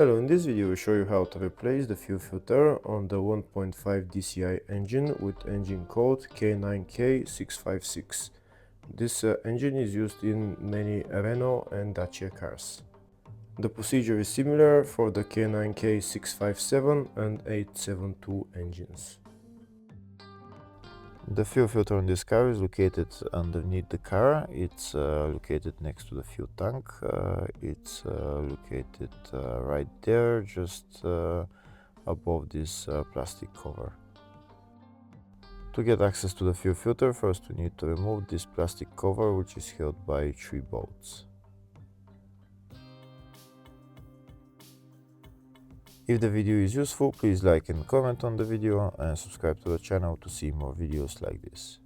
Hello, in this video we show you how to replace the fuel filter on the 1.5 DCI engine with engine code K9K 656. This engine is used in many Renault and Dacia cars. The procedure is similar for the K9K 657 and 872 engines. The fuel filter on this car is located underneath the car. It's located next to the fuel tank. It's located right there, just above this plastic cover. To get access to the fuel filter, first we need to remove this plastic cover, which is held by 3 bolts. If the video is useful, please like and comment on the video and subscribe to the channel to see more videos like this.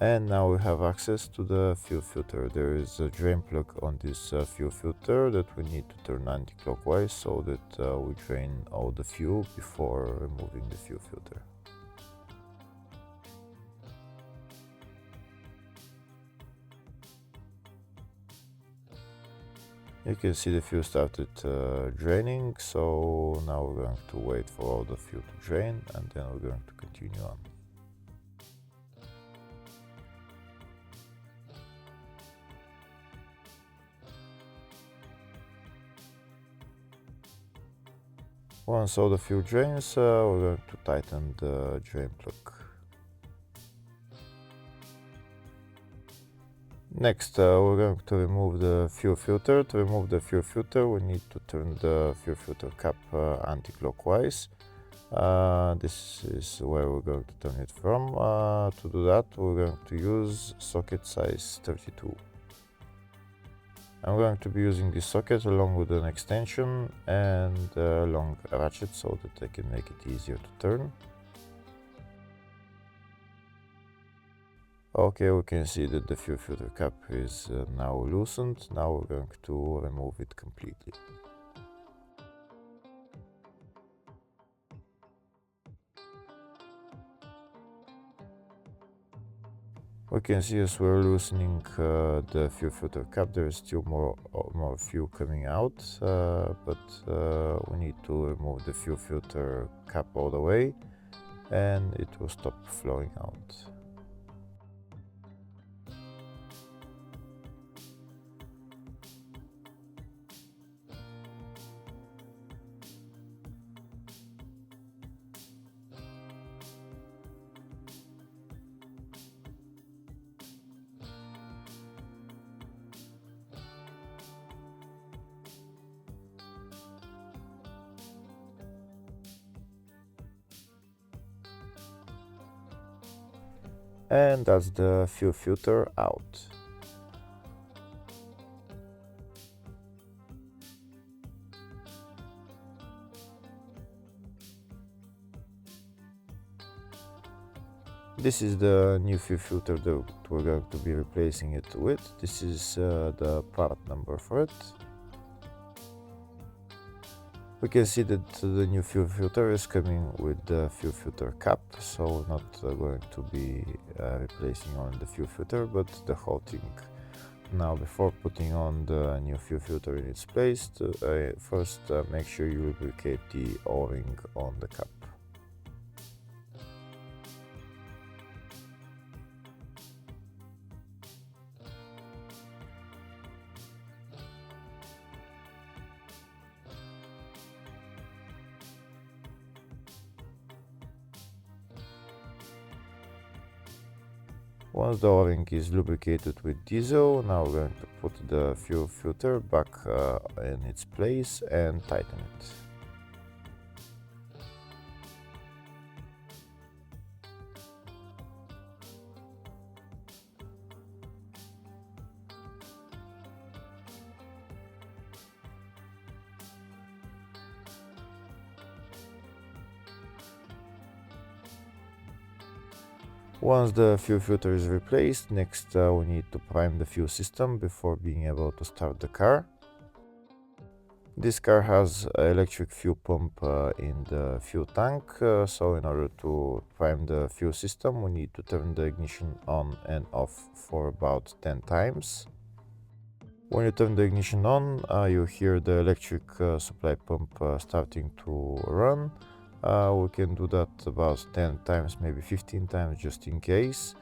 And now we have access to the fuel filter. There is a drain plug on this fuel filter that we need to turn anti-clockwise so that we drain all the fuel before removing the fuel filter. You can see the fuel started draining, so now we're going to wait for all the fuel to drain and then we're going to continue on. Once all the fuel drains, we're going to tighten the drain plug. Next, we're going to remove the fuel filter. To remove the fuel filter, we need to turn the fuel filter cap anti-clockwise. This is where we're going to turn it from. To do that, we're going to use socket size 32. I'm going to be using this socket along with an extension and a long ratchet so that I can make it easier to turn. Okay, we can see that the fuel filter cap is now loosened. Now we're going to remove it completely. We can see as we're loosening the fuel filter cap, there is still more fuel coming out, but we need to remove the fuel filter cap all the way and it will stop flowing out. And that's the fuel filter out. This is the new fuel filter that we're going to be replacing it with. This is the part number for it. We can see that the new fuel filter is coming with the fuel filter cap, so we're not going to be replacing on the fuel filter, but the whole thing. Now, before putting on the new fuel filter in its place, first make sure you lubricate the O-ring on the cap. Once the O-ring is lubricated with diesel, now we're going to put the fuel filter back in its place and tighten it. Once the fuel filter is replaced, next we need to prime the fuel system before being able to start the car. This car has an electric fuel pump in the fuel tank, so in order to prime the fuel system we need to turn the ignition on and off for about 10 times. When you turn the ignition on, you hear the electric supply pump starting to run. We can do that about 10 times, maybe 15 times, just in case.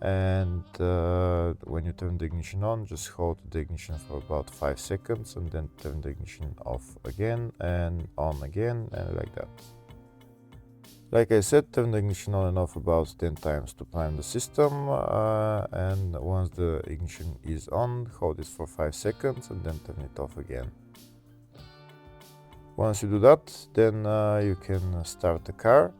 And when you turn the ignition on, just hold the ignition for about 5 seconds and then turn the ignition off again and on again, and like that. Like I said, turn the ignition on and off about 10 times to prime the system, and once the ignition is on, hold it for 5 seconds and then turn it off again. Once you do that, then you can start the car,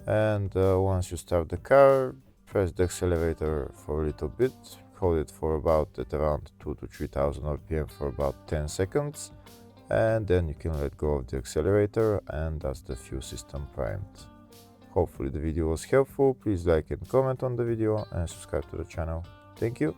and once you start the car, press the accelerator for a little bit, hold it for about at around 2,000 to 3,000 RPM for about 10 seconds, and then you can let go of the accelerator, and that's the fuel system primed. Hopefully the video was helpful. Please like and comment on the video and subscribe to the channel. Thank you.